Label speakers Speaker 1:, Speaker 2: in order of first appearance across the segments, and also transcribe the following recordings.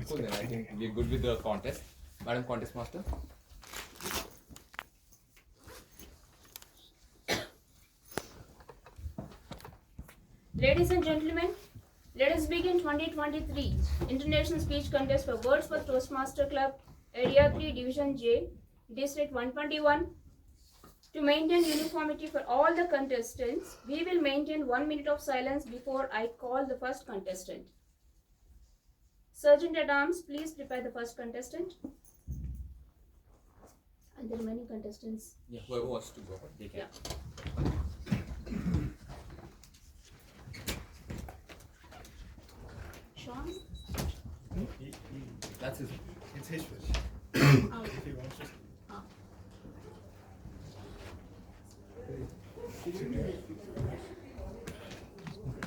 Speaker 1: Cool then, I think we're good with the contest. Madam Contest Master.
Speaker 2: Ladies and gentlemen, let us begin 2023 International Speech Contest for WordsWorth Toastmaster Club, Area 3, Division J, District 121. To maintain uniformity for all the contestants, we will maintain 1 minute of silence before I call the first contestant. Sergeant at Arms, please prepare the first contestant. And there are many contestants.
Speaker 1: Yeah, whoever wants to go, they can.
Speaker 2: Yeah. Sean?
Speaker 1: That's his.
Speaker 3: It's his wish.
Speaker 2: Oh.
Speaker 3: If he wants to.
Speaker 2: Oh.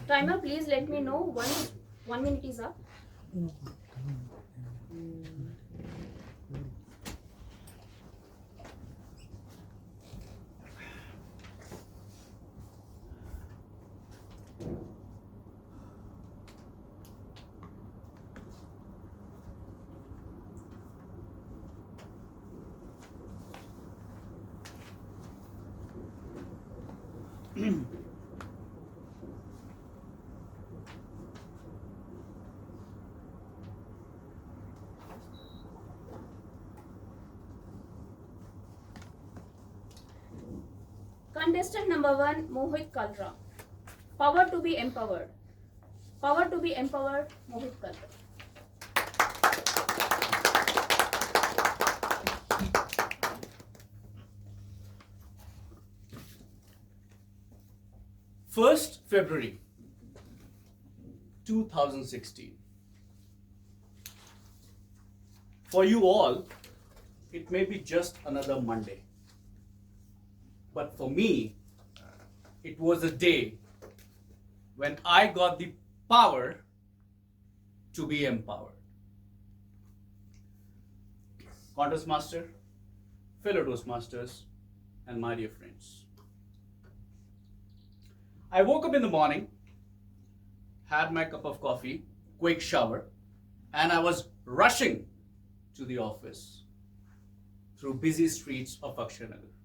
Speaker 2: Timer, please let me know one minute is up. Contestant number 1, Mohit Kalra. Power to be empowered. Power to be empowered, Mohit Kalra.
Speaker 4: First February 2016. For you all, it may be just another Monday. But for me, it was a day when I got the power to be empowered. Contest Master, fellow Toastmasters, and my dear friends. I woke up in the morning, had my cup of coffee, quick shower, and I was rushing to the office through busy streets of Akshayanagar.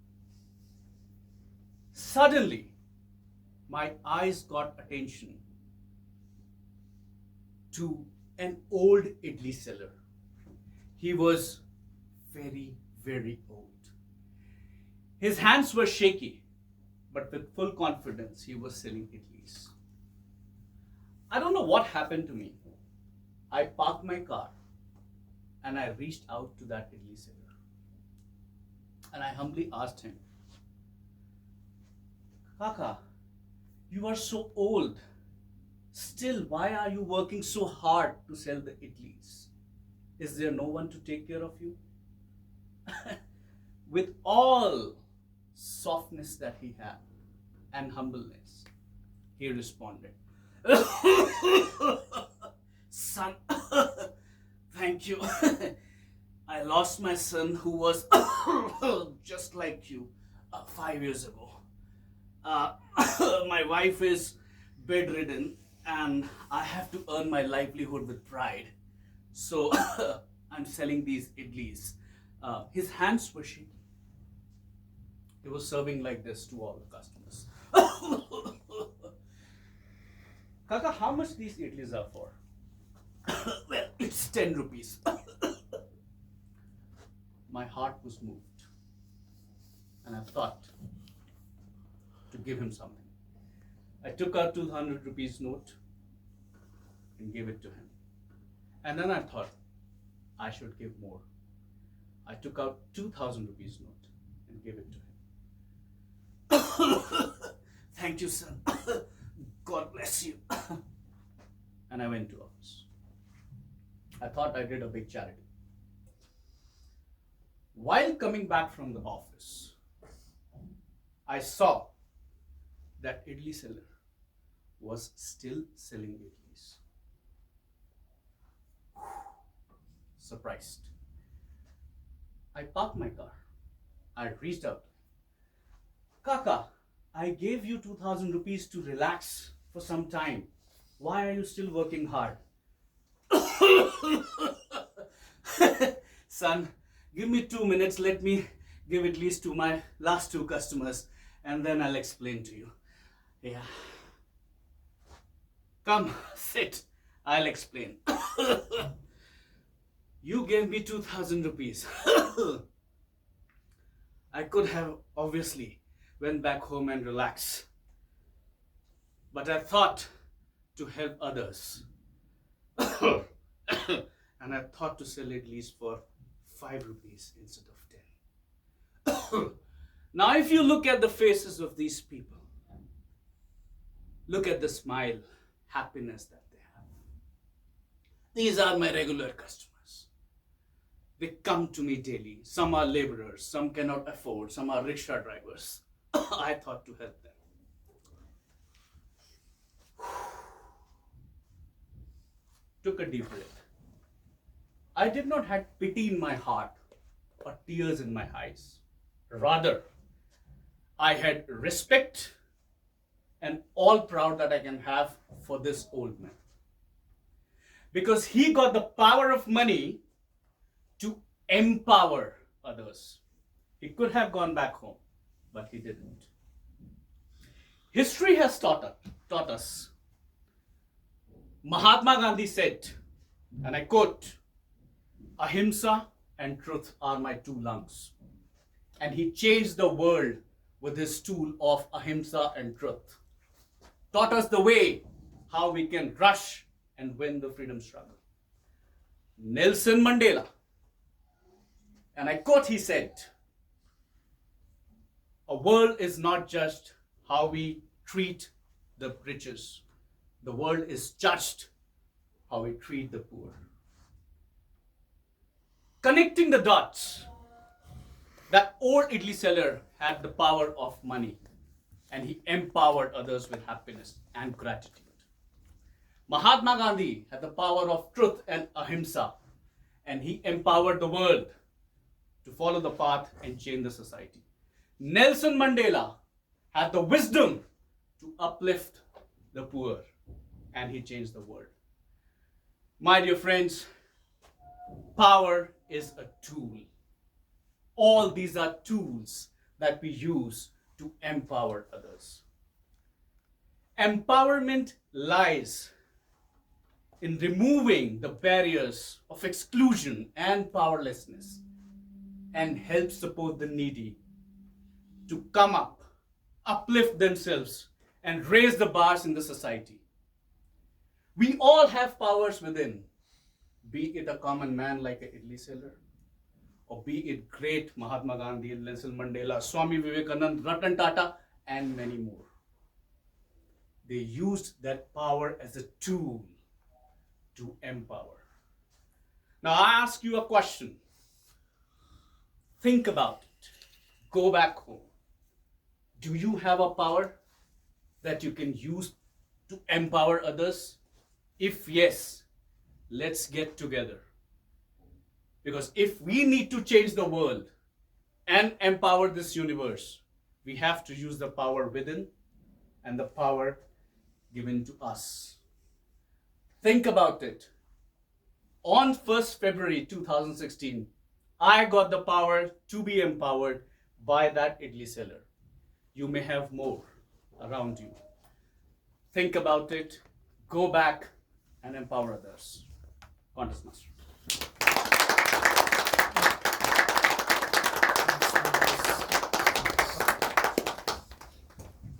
Speaker 4: Suddenly, my eyes got attention to an old idli seller. He was very, very old. His hands were shaky, but with full confidence, he was selling idlis. I don't know what happened to me. I parked my car and I reached out to that idli seller. And I humbly asked him, Kaka, you are so old. Still, why are you working so hard to sell the idlis? Is there no one to take care of you? With all softness that he had and humbleness, he responded, Son, thank you. I lost my son who was just like you 5 years ago. My wife is bedridden and I have to earn my livelihood with pride. So I'm selling these idlis. His hands were shaking. He was serving like this to all the customers. Kaka, how much these idlis are for? Well, it's 10 rupees. My heart was moved. And I thought to give him something. I took out 200 rupees note and gave it to him. And then I thought I should give more. I took out 2,000 rupees note and gave it to him. Thank you, son. God bless you. And I went to office. I thought I did a big charity. While coming back from the office, I saw that idli seller was still selling idlis. Surprised. I parked my car. I reached out. Kaka, I gave you 2,000 rupees to relax for some time. Why are you still working hard? Son, give me 2 minutes. Let me give at least to my last 2 customers and then I'll explain to you. Yeah. Come, sit. I'll explain. You gave me 2,000 rupees. I could have obviously went back home and relaxed. But I thought to help others. And I thought to sell at least for 5 rupees instead of 10. Now, if you look at the faces of these people, look at the smile, happiness that they have. These are my regular customers. They come to me daily. Some are laborers, some cannot afford, some are rickshaw drivers. I thought to help them. Took a deep breath. I did not have pity in my heart or tears in my eyes. Rather, I had respect and all proud that I can have for this old man. Because he got the power of money to empower others. He could have gone back home, but he didn't. History has taught us. Mahatma Gandhi said, and I quote, "Ahimsa and truth are my 2 lungs." And he changed the world with his tool of ahimsa and truth. Taught us the way how we can rush and win the freedom struggle. Nelson Mandela, and I quote, he said, "A world is not just how we treat the riches. The world is judged how we treat the poor." Connecting the dots, that old idli seller had the power of money and he empowered others with happiness and gratitude. Mahatma Gandhi had the power of truth and ahimsa and he empowered the world to follow the path and change the society. Nelson Mandela had the wisdom to uplift the poor and he changed the world. My dear friends, power is a tool. All these are tools that we use to empower others. Empowerment lies in removing the barriers of exclusion and powerlessness and help support the needy to come up, uplift themselves, and raise the bars in the society. We all have powers within, be it a common man like an idli seller, or be it great Mahatma Gandhi, Nelson Mandela, Swami Vivekananda, Ratan Tata, and many more. They used that power as a tool to empower. Now I ask you a question. Think about it. Go back home. Do you have a power that you can use to empower others? If yes, let's get together. Because if we need to change the world and empower this universe, we have to use the power within and the power given to us. Think about it. On 1st February 2016, I got the power to be empowered by that idli seller. You may have more around you. Think about it. Go back and empower others. Contest Master.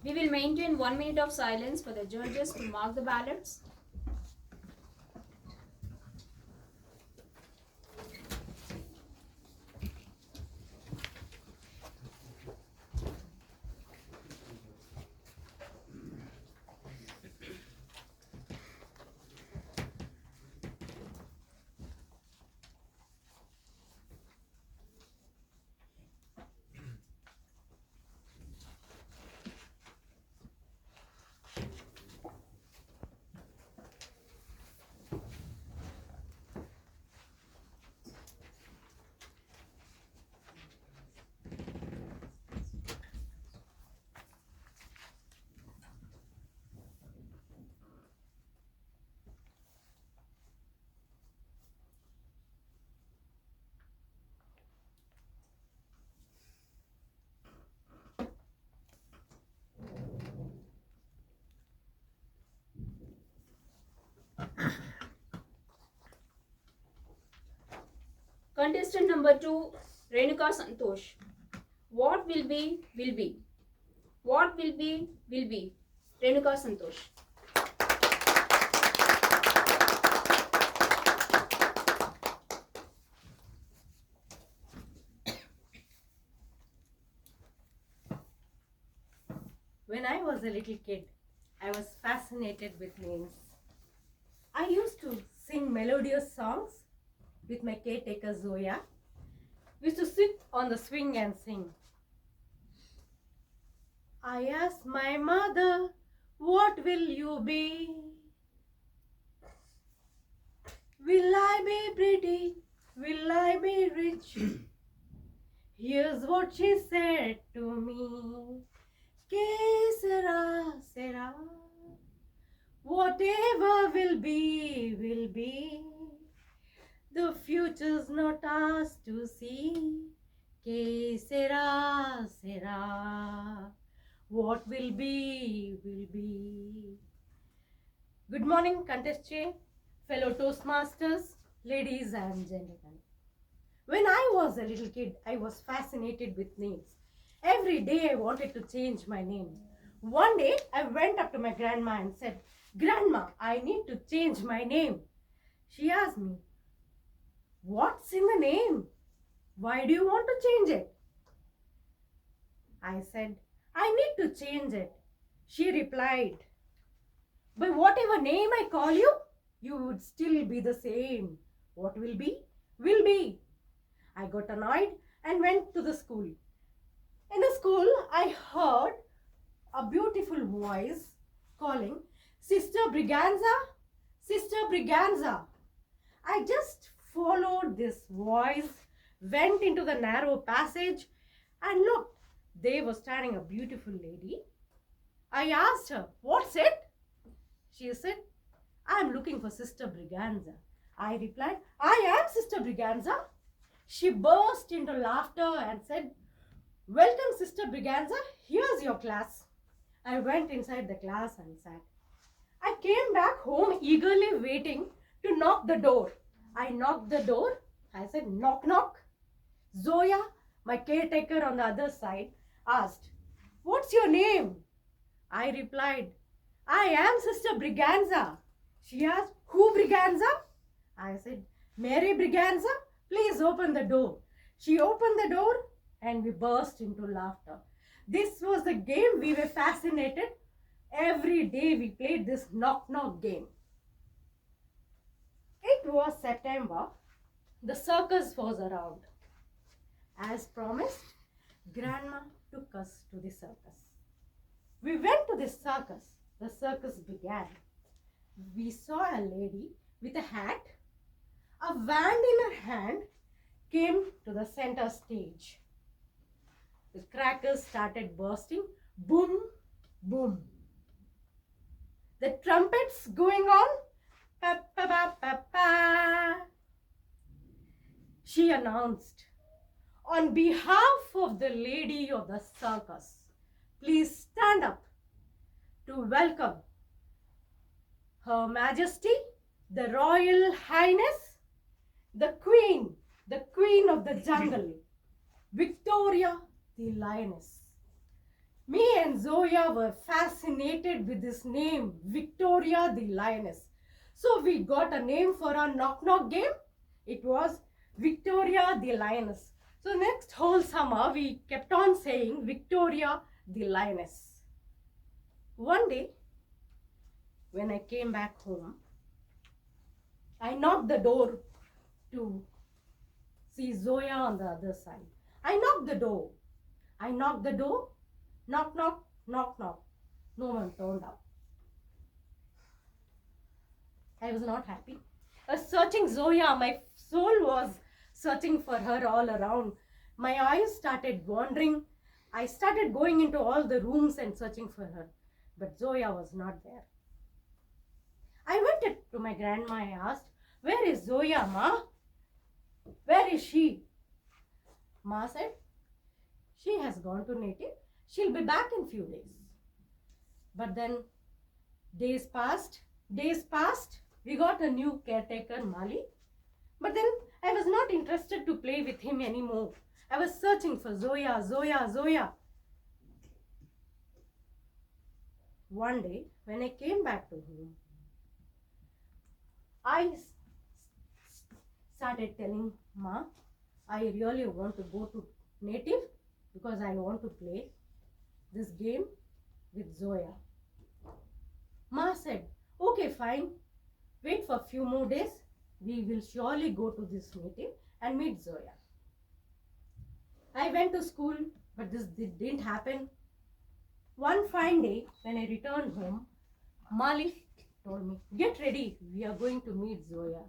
Speaker 2: We will maintain 1 minute of silence for the judges to mark the ballots. Contestant number 2, Renuka Santosh. What will be, will be. What will be, will be. Renuka Santosh.
Speaker 3: When I was a little kid, I was fascinated with names. I used to sing melodious songs with my caretaker Zoya. We used to sit on the swing and sing. I asked my mother, what will you be? Will I be pretty? Will I be rich? Here's what she said to me. Que sera, sera. Whatever will be, will be. The future's not ours to see. Que sera, sera. What will be, will be. Good morning, contestant, fellow Toastmasters, ladies and gentlemen. When I was a little kid, I was fascinated with names. Every day I wanted to change my name. One day I went up to my grandma and said, Grandma, I need to change my name. She asked me, what's in the name? Why do you want to change it? I said, I need to change it. She replied, by whatever name I call you, you would still be the same. What will be, will be. I got annoyed and went to the school. In the school, I heard a beautiful voice calling, Sister Briganza, Sister Briganza. I just followed this voice, went into the narrow passage and looked. There was standing a beautiful lady. I asked her, what's it? She said, I'm looking for Sister Briganza. I replied, I am Sister Briganza. She burst into laughter and said, welcome, Sister Briganza. Here's your class. I went inside the class and sat. I came back home eagerly waiting to knock the door. I knocked the door. I said, knock, knock. Zoya, my caretaker on the other side, asked, what's your name? I replied, I am Sister Briganza. She asked, who Briganza? I said, Mary Briganza, please open the door. She opened the door and we burst into laughter. This was the game we were fascinated. Every day we played this knock-knock game. It was September. The circus was around. As promised, Grandma took us to the circus. We went to the circus. The circus began. We saw a lady with a hat. A wand in her hand came to the center stage. The crackers started bursting. Boom, boom. The trumpets going on. Pa, pa, pa, pa, pa. She announced, on behalf of the lady of the circus, please stand up to welcome Her Majesty, the Royal Highness, the Queen of the jungle, Victoria the Lioness. Me and Zoya were fascinated with this name, Victoria the Lioness. So we got a name for our knock-knock game. It was Victoria the Lioness. So next whole summer, we kept on saying Victoria the Lioness. One day, when I came back home, I knocked the door to see Zoya on the other side. I knocked the door. I knocked the door. Knock, knock, knock, knock. No one turned up. I was not happy. I was searching Zoya. My soul was searching for her all around. My eyes started wandering. I started going into all the rooms and searching for her. But Zoya was not there. I went to my grandma. I asked, where is Zoya, Ma? Where is she? Ma said, she has gone to native. She'll be back in few days. But then days passed. We got a new caretaker, Mali. But then I was not interested to play with him anymore. I was searching for Zoya, Zoya, Zoya. One day, when I came back to home, I started telling Ma, I really want to go to native because I want to play this game with Zoya. Ma said, okay, fine. Wait for a few more days. We will surely go to this native and meet Zoya. I went to school, but this didn't happen. One fine day, when I returned home, Malik told me, get ready, we are going to meet Zoya.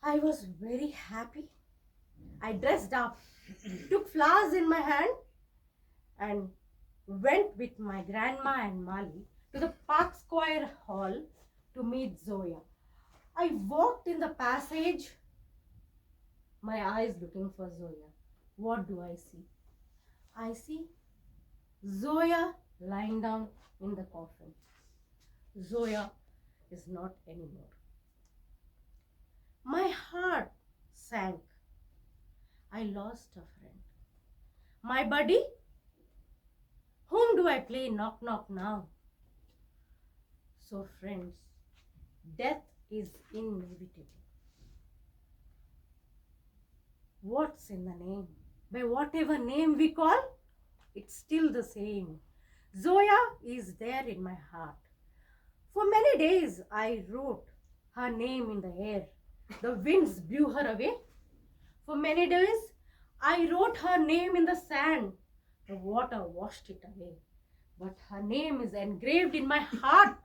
Speaker 3: I was very happy. I dressed up, took flowers in my hand, and went with my grandma and Mali to the Park Square Hall to meet Zoya. I walked in the passage, my eyes looking for Zoya. What do I see? I see Zoya lying down in the coffin. Zoya is not anymore. My heart sank. I lost a friend. My buddy? Whom do I play knock knock now? So friends, death is inevitable. What's in the name? By whatever name we call, it's still the same. Zoya is there in my heart. For many days I wrote her name in the air. The winds blew her away. For many days I wrote her name in the sand. The water washed it away. But her name is engraved in my heart.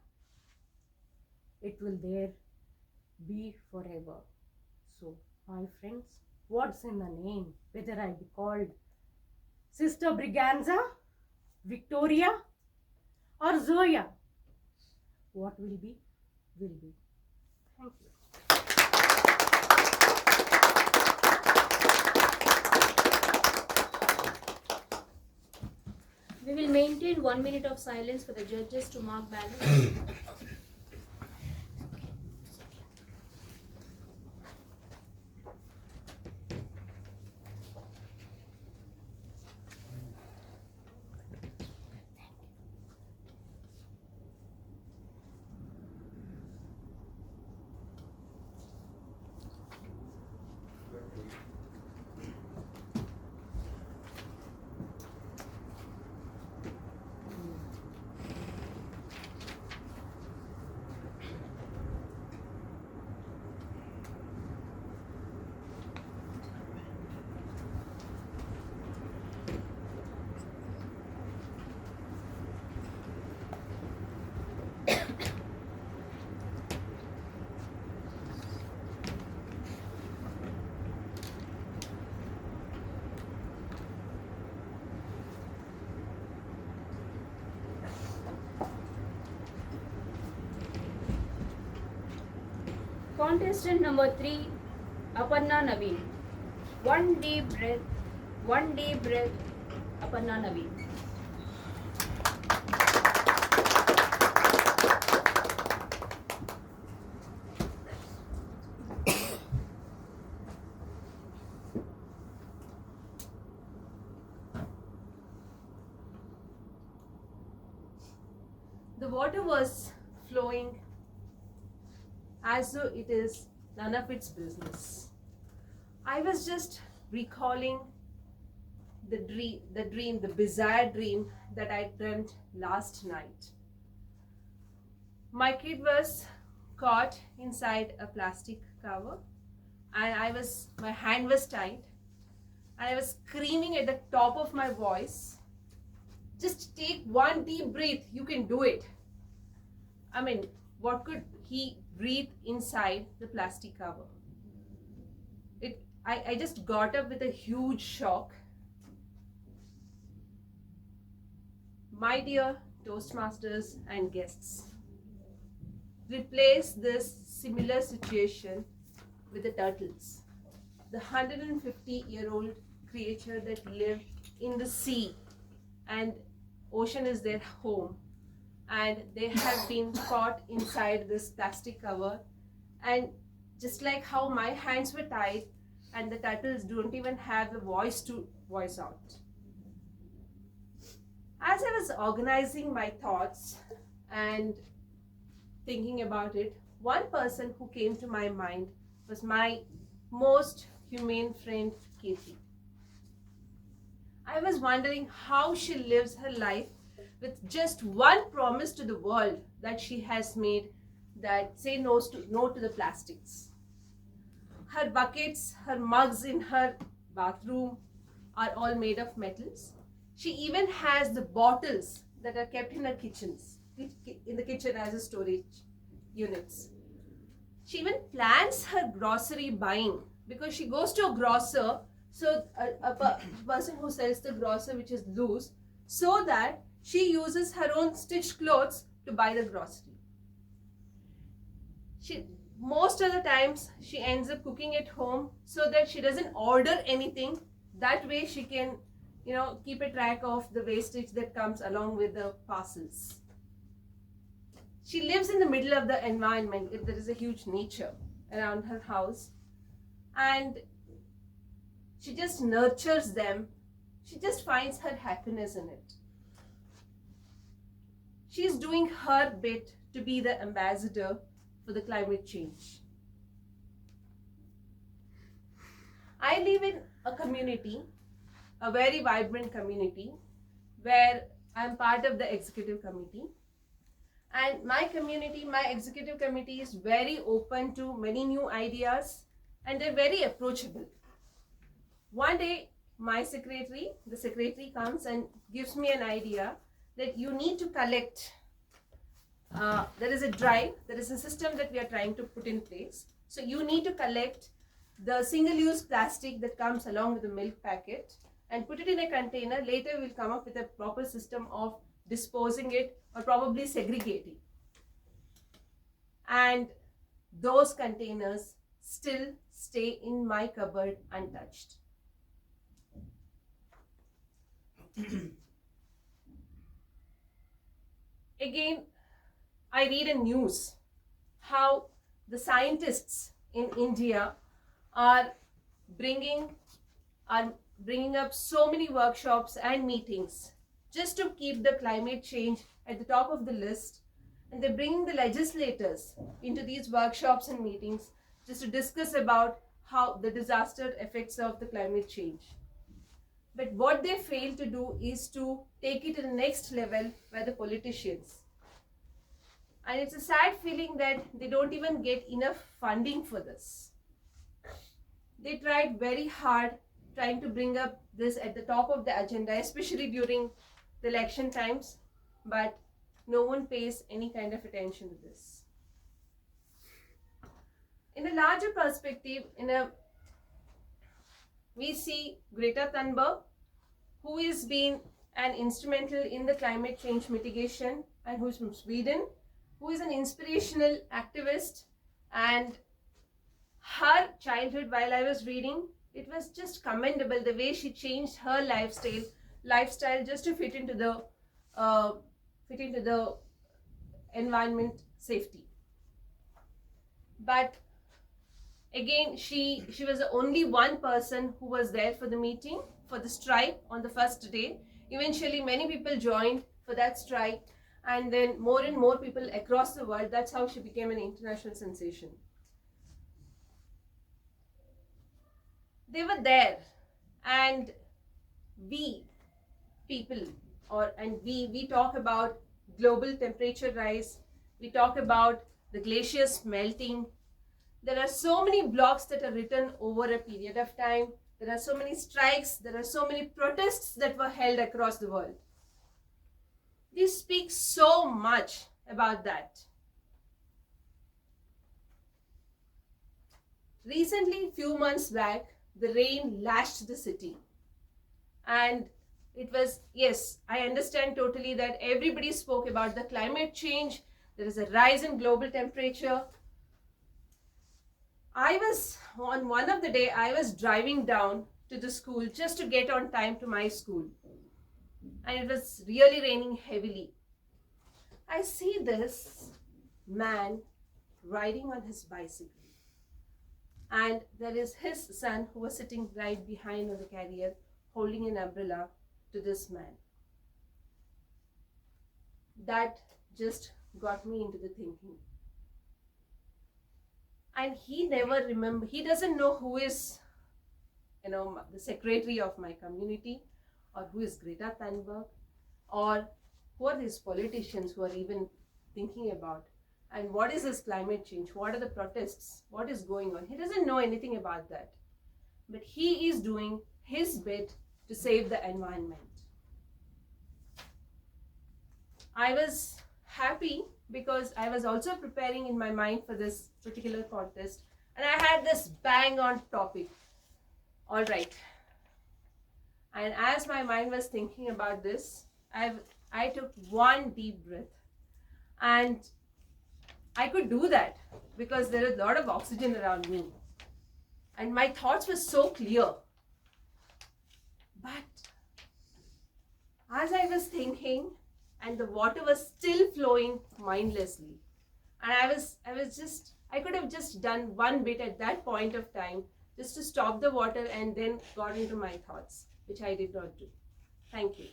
Speaker 3: It will there be forever. So, my friends, what's in the name? Whether I be called Sister Briganza, Victoria, or Zoya, what will be, will be. Thank you.
Speaker 2: We will maintain 1 minute of silence for the judges to mark ballots. Contestant number 3, Aparna Naveen. One deep breath, Aparna Naveen. The water was flowing as though it is none of its business. I was just recalling the bizarre dream that I dreamt last night. My kid was caught inside a plastic cover and my hand was tied and I was screaming at the top of my voice, just take one deep breath, you can do it. I mean, what could he breathe inside the plastic cover? I just got up with a huge shock. My dear Toastmasters and guests, replace this similar situation with the turtles, the 150-year-old creature that live in the sea and ocean is their home, and they have been caught inside this plastic cover and
Speaker 3: just like how my hands were tied and the turtles don't even have the voice to voice out. As I was organizing my thoughts and thinking about it, one person who came to my mind was my most humane friend, Katie. I was wondering how she lives her life with just one promise to the world that she has made, that say no to the plastics. Her buckets, her mugs in her bathroom are all made of metals. She even has the bottles that are kept in her kitchens, in the kitchen as a storage units. She even plans her grocery buying because she goes to a grocer, so a person who sells the grocery which is loose, so that she uses her own stitched clothes to buy the grocery. Most of the times she ends up cooking at home so that she doesn't order anything. That way she can, keep a track of the wastage that comes along with the parcels. She lives in the middle of the environment. There is a huge nature around her house, and she just nurtures them. She just finds her happiness in it. She's doing her bit to be the ambassador for the climate change. I live in a community, a very vibrant community, where I'm part of the executive committee. And my executive committee is very open to many new ideas, and they're very approachable. One day, the secretary comes and gives me an idea that you need to collect. There is a drive, there is a system that we are trying to put in place. So you need to collect the single-use plastic that comes along with the milk packet and put it in a container. Later we'll come up with a proper system of disposing it or probably segregating. And those containers still stay in my cupboard untouched. Again, I read in news how the scientists in India are bringing up so many workshops and meetings just to keep the climate change at the top of the list. And they're bringing the legislators into these workshops and meetings just to discuss about how the disaster effects of the climate change. But what they fail to do is to take it to the next level where the politicians. And it's a sad feeling that they don't even get enough funding for this. They tried very hard trying to bring up this at the top of the agenda, especially during the election times, but no one pays any kind of attention to this. In a larger perspective, we see Greta Thunberg, who has been an instrumental in the climate change mitigation and who is from Sweden, who is an inspirational activist. And her childhood, while I was reading, it was just commendable the way she changed her lifestyle just to fit into the environment safety. But again, she was the only one person who was there for the meeting, for the strike on the first day. Eventually, many people joined for that strike, and then more and more people across the world. That's how she became an international sensation. They were there, and we talk about global temperature rise. We talk about the glaciers melting. There are so many blogs that are written over a period of time. There are so many strikes. There are so many protests that were held across the world. This speaks so much about that. Recently, few months back, the rain lashed the city. And it was, yes, I understand totally that everybody spoke about the climate change. There is a rise in global temperature. On one of the day, I was driving down to the school just to get on time to my school. And it was really raining heavily. I see this man riding on his bicycle.
Speaker 5: and there is his son who was sitting right behind on the carrier holding an umbrella to this man. That just got me into the thinking. And he doesn't know who is, the secretary of my community, or who is Greta Thunberg, or who are these politicians who are even thinking about, and what is this climate change, what are the protests, what is going on. He doesn't know anything about that. But he is doing his bit to save the environment. I was happy because I was also preparing in my mind for this particular contest, and I had this bang on topic. All right. And as my mind was thinking about this, I took one deep breath, and I could do that because there is a lot of oxygen around me, and my thoughts were so clear. But as I was thinking, and the water was still flowing mindlessly, and I could have just done one bit at that point of time, just to stop the water and then got into my thoughts, which I did not do. Thank you.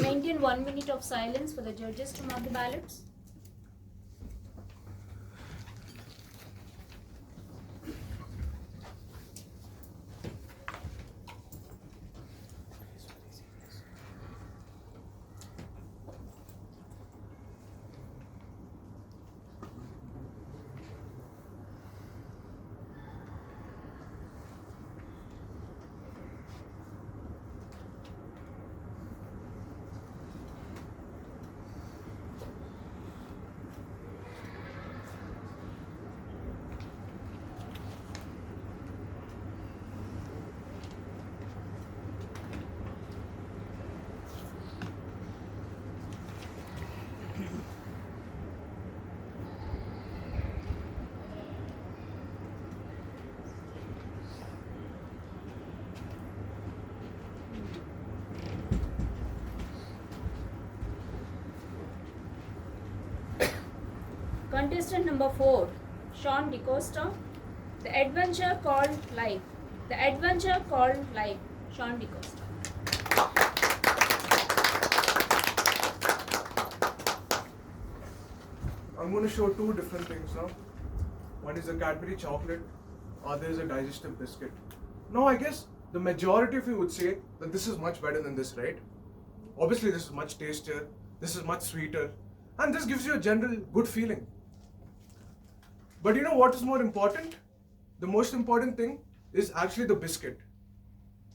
Speaker 2: Maintain 1 minute of silence for the judges to mark the ballots. Contestant number 4, Sean DeCosta. The adventure called life. The adventure called life. Sean DeCosta.
Speaker 6: I'm going to show two different things now. One is a Cadbury chocolate, other is a digestive biscuit. Now I guess the majority of you would say that this is much better than this, right? Obviously this is much tastier, this is much sweeter, and this gives you a general good feeling. But you know what is more important? The most important thing is actually the biscuit.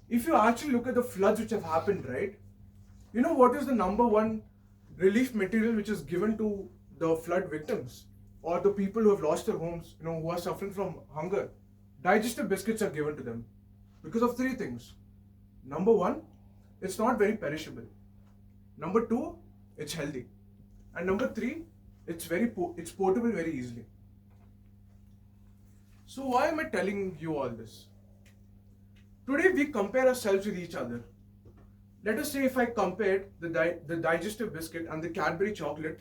Speaker 6: If you actually look at the floods which have happened, right? You know what is the number one relief material which is given to the flood victims or the people who have lost their homes, who are suffering from hunger? Digestive biscuits are given to them because of three things. Number one, it's not very perishable. Number two, it's healthy. And number three, it's portable very easily. So why am I telling you all this? Today we compare ourselves with each other. Let us say if I compared the digestive biscuit and the Cadbury chocolate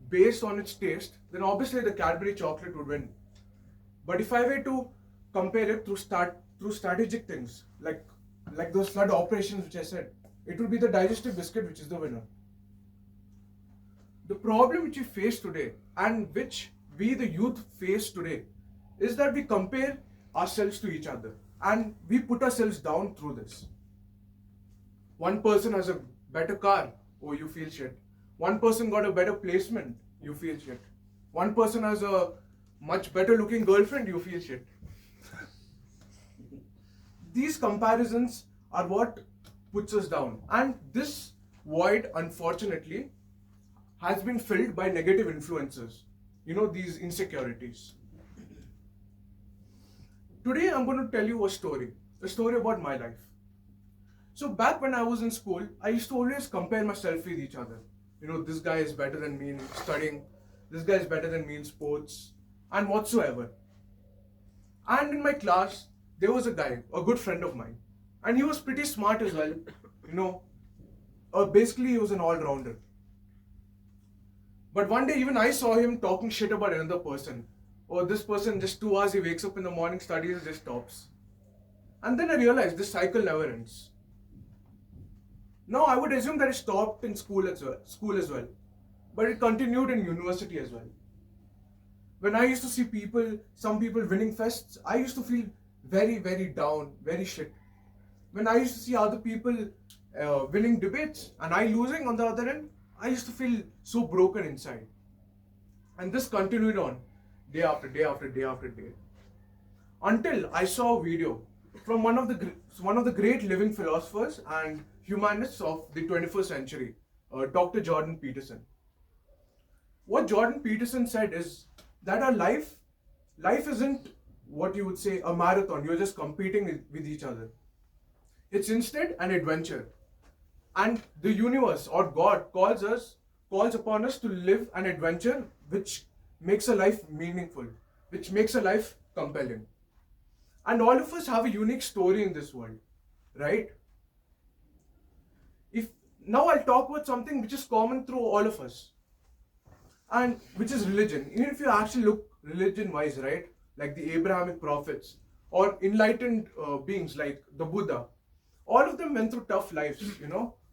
Speaker 6: based on its taste, then obviously the Cadbury chocolate would win. But if I were to compare it through strategic things, like those flood operations which I said, it would be the digestive biscuit which is the winner. The problem which we face today and which we the youth face today is that we compare ourselves to each other and we put ourselves down through this. One person has a better car, oh, you feel shit. One person got a better placement, you feel shit. One person has a much better looking girlfriend, you feel shit. These comparisons are what puts us down, and this void, unfortunately, has been filled by negative influences, these insecurities. Today I'm going to tell you a story about my life. So back when I was in school, I used to always compare myself with each other. This guy is better than me in studying, this guy is better than me in sports, and whatsoever. And in my class, there was a guy, a good friend of mine, and he was pretty smart as well. basically he was an all-rounder. But one day even I saw him talking shit about another person. Oh, this person just 2 hours he wakes up in the morning, studies, and just stops. And then I realized this cycle never ends. Now I would assume that it stopped in school as well, but it continued in university as well. When I used to see some people winning fests, I used to feel very, very down, very shit. When I used to see other people winning debates and I losing on the other end, I used to feel so broken inside. And this continued on day after day after day after day. Until I saw a video from one of the great living philosophers and humanists of the 21st century, Dr. Jordan Peterson. What Jordan Peterson said is that our life isn't what you would say a marathon. You're just competing with each other. It's instead an adventure. And the universe or God calls upon us to live an adventure which makes a life meaningful, which makes a life compelling. And all of us have a unique story in this world, right? Now I'll talk about something which is common through all of us, and which is religion. Even if you actually look religion-wise, right? Like the Abrahamic prophets or enlightened beings like the Buddha, all of them went through tough lives,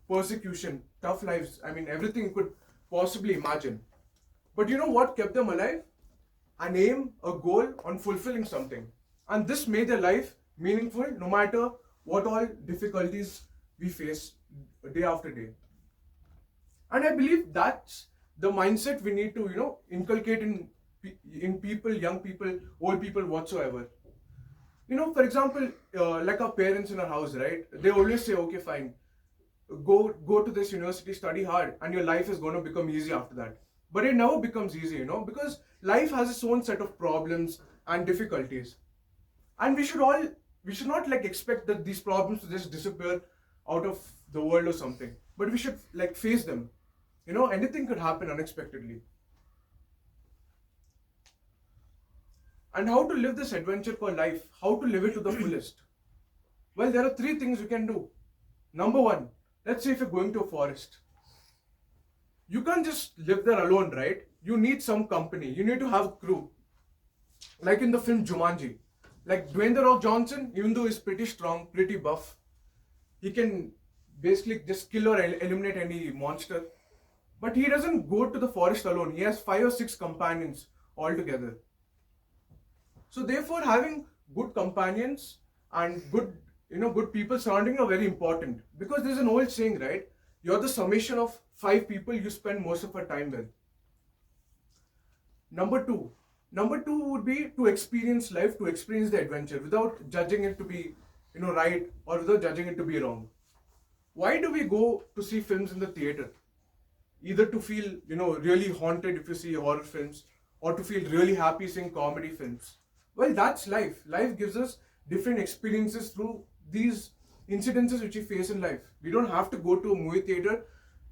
Speaker 6: persecution, tough lives. I mean, everything you could possibly imagine. But you know what kept them alive? An aim, a goal on fulfilling something. And this made their life meaningful no matter what all difficulties we face day after day. And I believe that's the mindset we need to, inculcate in people, young people, old people, whatsoever. For example, like our parents in our house, right? They always say, okay, fine, go to this university, study hard, and your life is going to become easy after that. But it never becomes easy, because life has its own set of problems and difficulties. And we should not expect that these problems to just disappear out of the world or something. But we should face them. Anything could happen unexpectedly. And how to live this adventure called life? How to live it to the fullest? Well, there are 3 things you can do. Number 1, let's say if you're going to a forest. You can't just live there alone, right? You need some company. You need to have a crew. Like in the film Jumanji. Like Dwayne The Rock Johnson, even though he's pretty strong, pretty buff, he can basically just kill or eliminate any monster. But he doesn't go to the forest alone. He has 5 or 6 companions all together. So therefore, having good companions and good people surrounding you are very important. Because there's an old saying, right? You're the summation of 5 people you spend most of your time with. Number two would be to experience life, to experience the adventure without judging it to be, right, or without judging it to be wrong. Why do we go to see films in the theater? Either to feel, really haunted if you see horror films, or to feel really happy seeing comedy films. Well, that's life. Life gives us different experiences through these incidences which we face in life. We don't have to go to a movie theater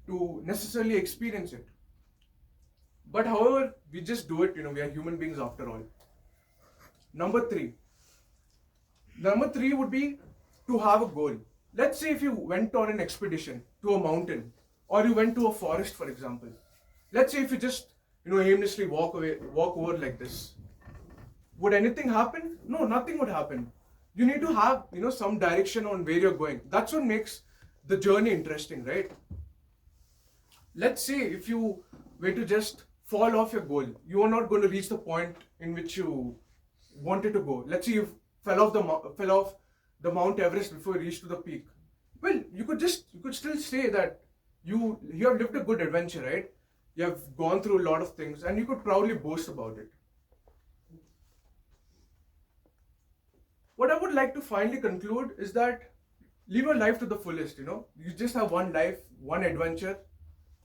Speaker 6: to necessarily experience it. But however, we just do it, we are human beings after all. Number three would be to have a goal. Let's say if you went on an expedition to a mountain, or you went to a forest, for example. Let's say if you just, aimlessly walk over like this. Would anything happen? No, nothing would happen. You need to have, some direction on where you're going. That's what makes the journey interesting, right? Let's say if you were to just fall off your goal, you are not going to reach the point in which you wanted to go. Let's say you fell off the Mount Everest before you reached to the peak. Well, you could still say that you have lived a good adventure, right? You have gone through a lot of things and you could proudly boast about it. What I would like to finally conclude is that live your life to the fullest, You just have one life, one adventure,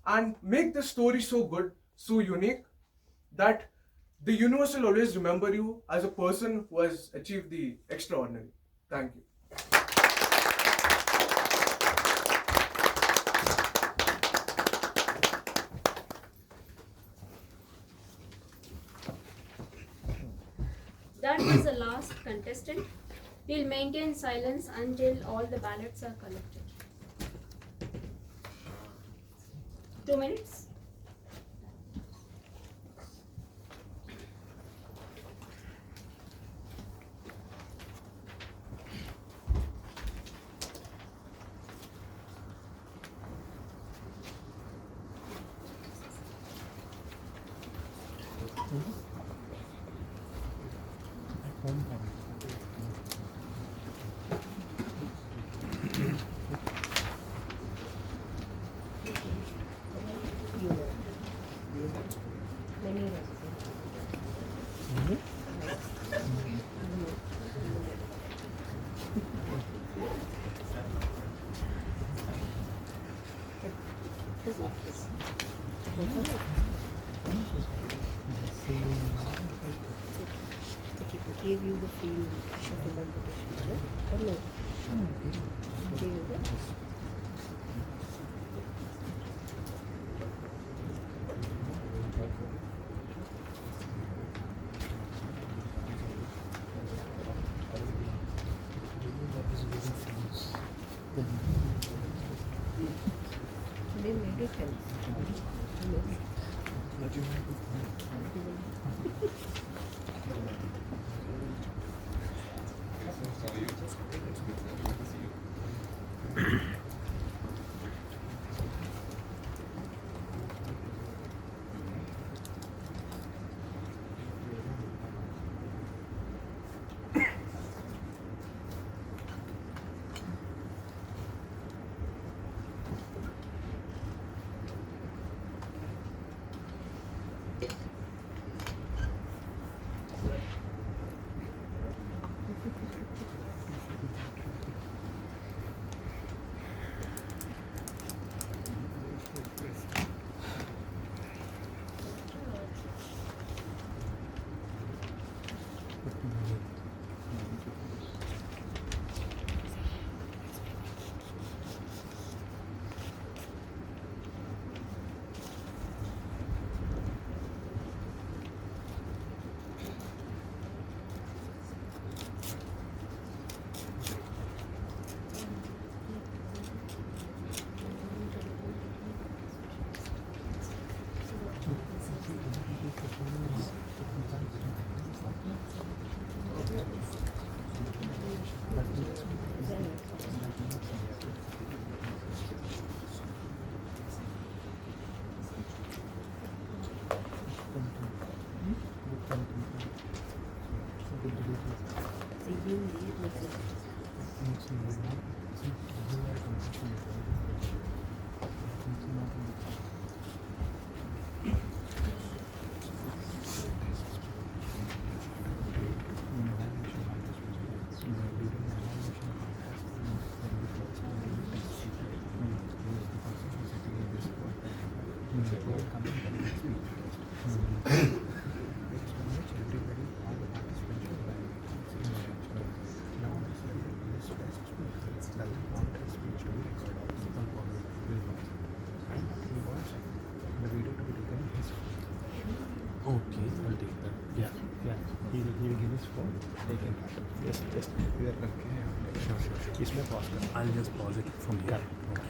Speaker 6: and make the story so good, so unique, that the universe will always remember you as a person who has achieved the extraordinary. Thank you.
Speaker 2: That was the last contestant. We'll maintain silence until all the ballots are collected. 2 minutes.
Speaker 7: Give you the feeling of the competition. Hello. Give you the they made it help.
Speaker 8: Okay, I'll take that. Yeah. He'll give his phone. Take it. Just clear करके. Sure. इसमें pause कर. I'll just pause it from here. Okay.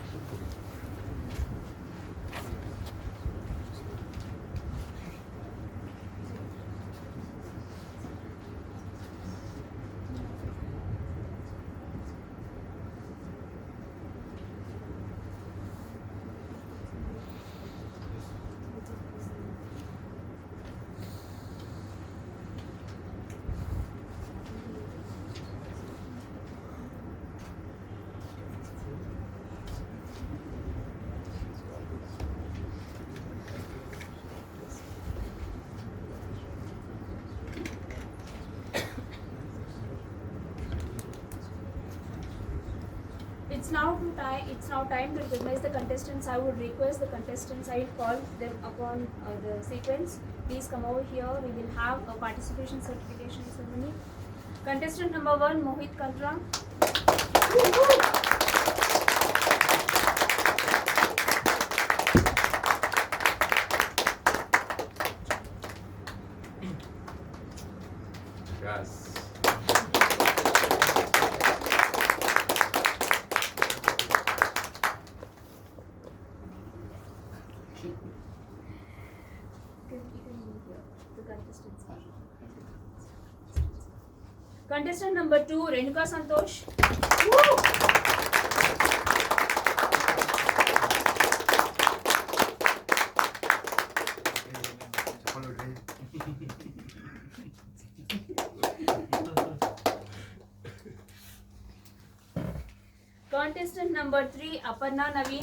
Speaker 2: It's now time to recognize the contestants. I would request the contestants, I will call them upon the sequence. Please come over here. We will have a participation certification ceremony. Contestant number 1, Mohit Kandra.
Speaker 1: Yes.
Speaker 2: the contestants. Contestant number 2, Renuka Santosh. Contestant number 3, Aparna Naveen.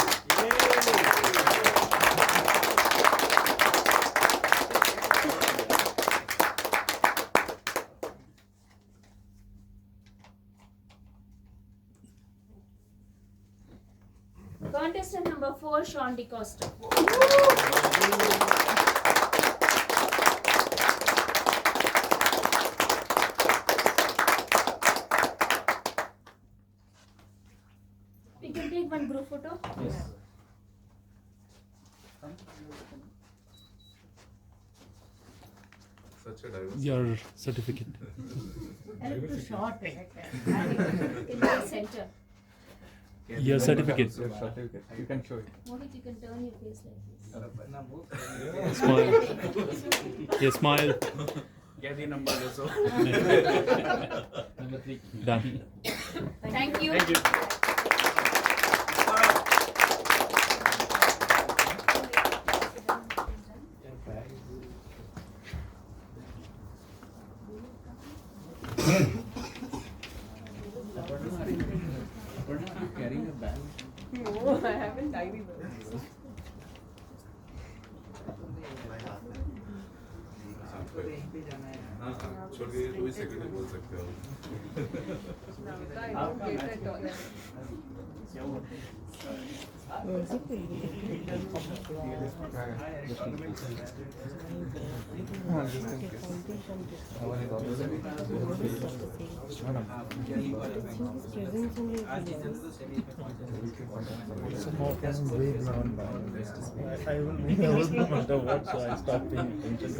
Speaker 2: Contestant number 4, Sean DeCosta. We can take one group photo.
Speaker 1: Yes.
Speaker 9: Such a diverse.
Speaker 8: Your certificate.
Speaker 3: I look too short.
Speaker 2: In the center.
Speaker 8: Your certificate.
Speaker 1: Your certificate. You can show it.
Speaker 2: Mohit, you can turn your face like this.
Speaker 8: Smile. Yeah, smile.
Speaker 4: Get the number also.
Speaker 1: Number 3.
Speaker 8: Done.
Speaker 2: Thank you.
Speaker 4: Thank you.
Speaker 1: Carrying a bag.
Speaker 5: No, I haven't died
Speaker 9: छोड़ के कोई second बोल सकते हो
Speaker 5: I don't get at all.
Speaker 8: I was no matter what, so I stopped paying attention.